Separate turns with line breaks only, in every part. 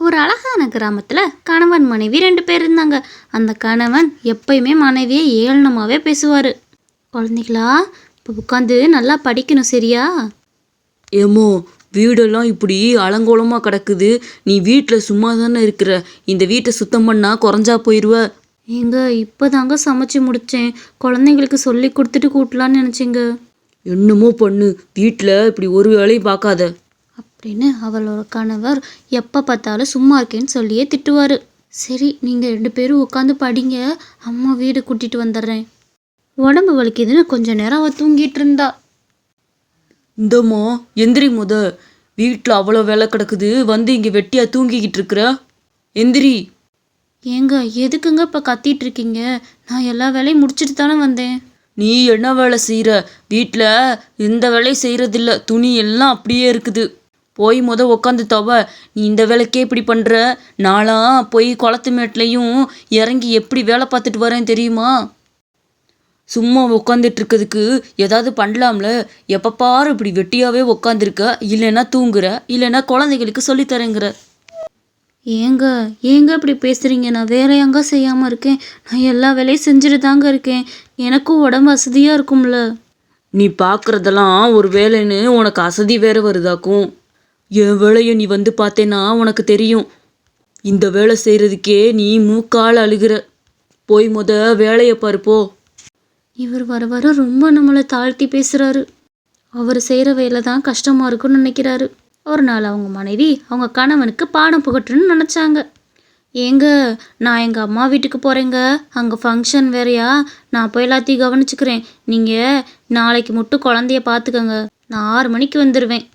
ஒரு அழகான கிராமத்தில் கணவன் மனைவி 2 பேர் இருந்தாங்க. அந்த கணவன் எப்பயுமே மனைவியை ஏளனமாகவே பேசுவார். குழந்தைகளா, இப்போ உட்காந்து நல்லா படிக்கணும், சரியா?
ஏமோ, வீடெல்லாம் இப்படி அலங்கோலமாக கிடக்குது. நீ வீட்டில் சும்மா தானே இருக்கிற. இந்த வீட்டை சுத்தம் பண்ணால் குறைஞ்சா போயிடுவ.
ஏங்க, இப்போ தாங்க சமைச்சு முடித்தேன். குழந்தைங்களுக்கு சொல்லி கொடுத்துட்டு கூட்டலான்னு நினச்சிங்க.
என்னமோ பண்ணு, வீட்டில் இப்படி ஒரு வேலையும் பார்க்காத
அப்படின்னு அவளோட கணவர் எப்போ பார்த்தாலும் சும்மா இருக்கேன்னு சொல்லியே திட்டுவார். சரி, நீங்கள் 2 பேரும் உட்காந்து படிங்க, அம்மா வீடு கூட்டிகிட்டு வந்துடுறேன். உடம்பு வலிக்குதுன்னு கொஞ்ச நேரம் அவள் தூங்கிட்டு இருந்தா.
இந்தம்மா எந்திரி முத. வீட்டில் அவ்வளோ வேலை கிடக்குது, வந்து இங்கே வெட்டியாக தூங்கிக்கிட்டு இருக்கிற. எந்திரி.
ஏங்க, எதுக்குங்க இப்போ கத்திட்டு இருக்கீங்க? நான் எல்லா வேலையும் முடிச்சுட்டு தானே வந்தேன்.
நீ என்ன வேலை செய்கிற? வீட்டில் எந்த வேலையும் செய்கிறதில்ல, துணி எல்லாம் அப்படியே இருக்குது. போய் முத உக்காந்து தவ. நீ இந்த வேலைக்கே இப்படி பண்ணுற. நாளாக போய் குளத்து மேட்லேயும் இறங்கி எப்படி வேலை பார்த்துட்டு வரேன் தெரியுமா? சும்மா உக்காந்துட்டு இருக்கிறதுக்கு ஏதாவது பண்ணலாம்ல. எப்போ பாரு இப்படி வெட்டியாகவே உக்காந்துருக்க. இல்லைன்னா தூங்குற, இல்லைன்னா குழந்தைகளுக்கு சொல்லித்தரேங்கிற.
ஏங்க இப்படி பேசுகிறீங்க? நான் வேலையாங்க செய்யாமல் இருக்கேன். நான் எல்லா வேலையும் செஞ்சுட்டு தாங்க இருக்கேன். எனக்கும் உடம்பு வசதியாக இருக்கும்ல.
நீ பார்க்குறதெல்லாம் ஒரு வேலைன்னு உனக்கு அசதி வேற வருதாக்கும். என் வேலையை நீ வந்து பார்த்தேன்னா உனக்கு தெரியும். இந்த வேலை செய்கிறதுக்கே நீ மூக்கால் அழுகிற. போய் முத வேலையை பாருப்போ.
இவர் வர வர ரொம்ப நம்மளை தாழ்த்தி பேசுகிறாரு. அவர் செய்கிற வேலை தான் கஷ்டமாக இருக்குன்னு நினைக்கிறாரு. ஒரு நாள் அவங்க மனைவி அவங்க கணவனுக்கு பாடம் புகட்டுன்னு நினச்சாங்க. ஏங்க, நான் எங்கள் அம்மா வீட்டுக்கு போகிறேங்க. அங்கே ஃபங்க்ஷன் வேறையா. நான் போய் எல்லாத்தையும் கவனிச்சுக்கிறேன். நீங்கள் நாளைக்கு மட்டும் குழந்தைய பார்த்துக்கங்க. நான் 6 மணிக்கு வந்துடுவேன்.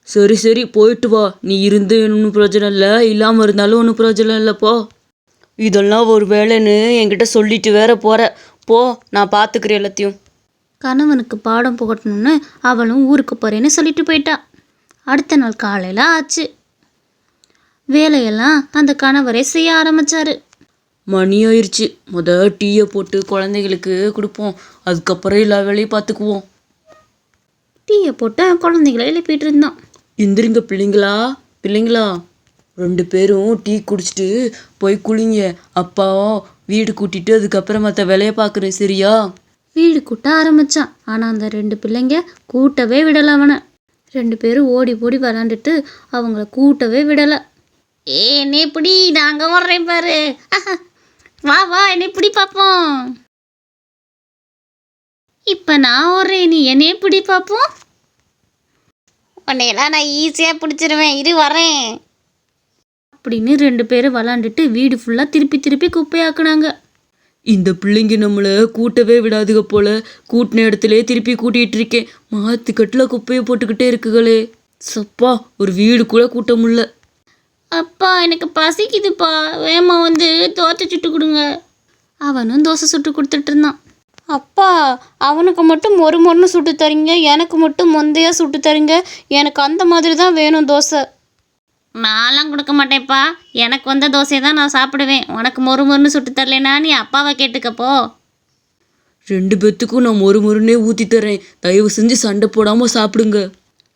சரி சரி, போயிட்டு வா. நீ இருந்து ஒன்றும் பிரயோஜனம் இல்லை, இல்லாமல் இருந்தாலும் ஒன்றும் பிரயோஜனம் இல்லைப்போ. இதெல்லாம் ஒரு வேலைன்னு என்கிட்ட சொல்லிட்டு வேற போகிற. போ, நான் பார்த்துக்கிறேன் எல்லாத்தையும்.
கணவனுக்கு பாடம் புகட்டணும்னு அவளும் ஊருக்கு போகிறேன்னு சொல்லிட்டு போயிட்டா. அடுத்த நாள் காலையில் ஆச்சு. வேலையெல்லாம் அந்த கணவரே செய்ய ஆரம்பித்தார்.
மணி ஆயிடுச்சு. முத டீயை போட்டு குழந்தைகளுக்கு கொடுப்போம், அதுக்கப்புறம் எல்லா வேலையும் பார்த்துக்குவோம்.
டீயை போட்டு குழந்தைகளை எழுப்பிட்டு இருந்தான்.
எந்திரிங்க பிள்ளைங்களா, பிள்ளைங்களா 2 பேரும் டீ குடிச்சிட்டு போய் குளிங்க. அப்பா வீடு கூட்டிட்டு அதுக்கப்புறம் மற்ற வேலையை பார்க்குறேன், சரியா?
வீடு கூட்ட ஆரம்பித்தான். ஆனால் அந்த 2 பிள்ளைங்க கூட்டவே விடலை அவனை. 2 பேரும் ஓடி ஓடி விளாண்டுட்டு அவங்கள கூட்டவே விடலை. என்னை பிடி, நாங்கள் வர்றேன் பாரு. வா வா, என்னை பிடி பார்ப்போம். இப்போ நான் வர்றேன், நீ என்னையே பிடி பார்ப்போம். உன்னையெல்லாம் நான் ஈஸியாக பிடிச்சிருவேன், இரு வரேன் அப்படின்னு 2 பேரும் விளாண்டுட்டு வீடு ஃபுல்லாக திருப்பி திருப்பி குப்பையாக்குனாங்க.
இந்த பிள்ளைங்க நம்மளை கூட்டவே விடாதுக போல. கூட்டின இடத்துல திருப்பி கூட்டிகிட்டு இருக்கேன். மாத்துக்கட்டில் குப்பையை போட்டுக்கிட்டே இருக்குகளே. சப்பா, ஒரு வீடு கூட கூட்ட முடியல.
அப்பா, எனக்கு பசிக்குதுப்பா, வேமா வந்து தோசை சுட்டு கொடுங்க. அவனும் தோசை சுட்டு கொடுத்துட்டு இருந்தான். அப்பா, அவனுக்கு மட்டும் மொறுன்னு சுட்டு தரீங்க, எனக்கு மட்டும் மொந்தையாக சுட்டு தரீங்க. எனக்கு அந்த மாதிரி தான் வேணும் தோசை. நான்லாம் கொடுக்க மாட்டேன்ப்பா, எனக்கு வந்த தோசையை தான் நான் சாப்பிடுவேன். உனக்கு மொறுன்னு சுட்டு தரலைன்னா நீ அப்பாவை கேட்டுக்கப்போ.
2 பேத்துக்கும் நான் மொறுன்னே ஊற்றி தரேன், தயவு செஞ்சு சண்டை போடாமல் சாப்பிடுங்க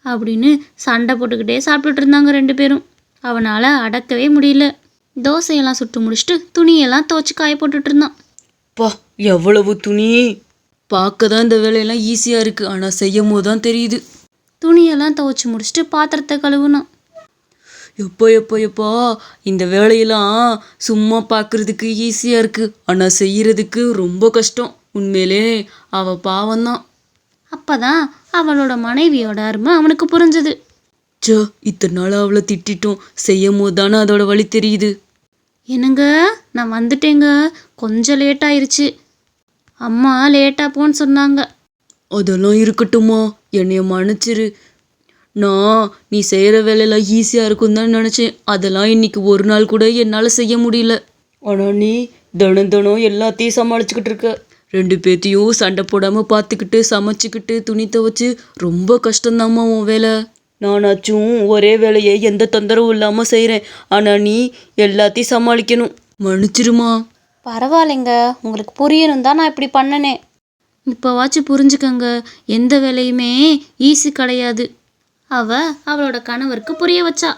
அப்படின்னு சண்டை போட்டுக்கிட்டே சாப்பிட்டுட்டு இருந்தாங்க 2 பேரும். அவனால் அடக்கவே முடியல. தோசையெல்லாம் சுட்டு முடிச்சுட்டு துணியெல்லாம் துவச்சி காய போட்டுட்டு இருந்தான்.
பா, எவ்வளவு துணி! பார்க்க தான் இந்த வேலையெல்லாம் ஈஸியாக இருக்குது, ஆனால் செய்யும் போது தான் தெரியுது.
துணியெல்லாம் துவச்சி முடிச்சுட்டு பாத்திரத்தை கழுவுனான்.
எப்போ இந்த வேலையெல்லாம் சும்மா பார்க்குறதுக்கு ஈஸியாக இருக்குது, ஆனால் செய்கிறதுக்கு ரொம்ப கஷ்டம். உண்மையிலே அவள் பாவம்தான்.
அப்போ தான் அவளோட மனைவியோட அருமை அவனுக்கு புரிஞ்சுது.
இத்தனை நாள் அவளை திட்டிட்டோம், செய்யும் போது தானே அதோட வழி தெரியுது.
என்னங்க, நான் வந்துட்டேங்க. கொஞ்சம் லேட் ஆயிடுச்சு. அம்மா லேட்டாக போன்னு சொன்னாங்க.
அதெல்லாம் இருக்கட்டுமா, என்னைய மன்னிச்சிரு. நான் நீ செய்கிற வேலையெல்லாம் ஈஸியாக இருக்கும் தான் நினச்சேன். அதெல்லாம் இன்னைக்கு ஒரு நாள் கூட என்னால் செய்ய முடியல. ஆனால் நீ தினம் எல்லாத்தையும் சமாளிச்சுக்கிட்டு இருக்க. 2 பேத்தையும் சண்டை போடாமல் பார்த்துக்கிட்டு சமைச்சிக்கிட்டு துணி துவைச்சு ரொம்ப கஷ்டம்தாம்மா உன் வேலை. நானாச்சும் ஒரே வேலையை எந்த தொந்தரவும் இல்லாமல் செய்கிறேன், ஆனால் நீ எல்லாத்தையும் சமாளிக்கணும். மன்னிச்சிருமா.
பரவாயில்லைங்க, உங்களுக்கு புரியணும் தான் நான் இப்படி பண்ணனே. இப்போவாச்சும் புரிஞ்சுக்கங்க, எந்த வேலையுமே ஈஸி கிடையாது. அவளோட கணவருக்கு புரிய வச்சா.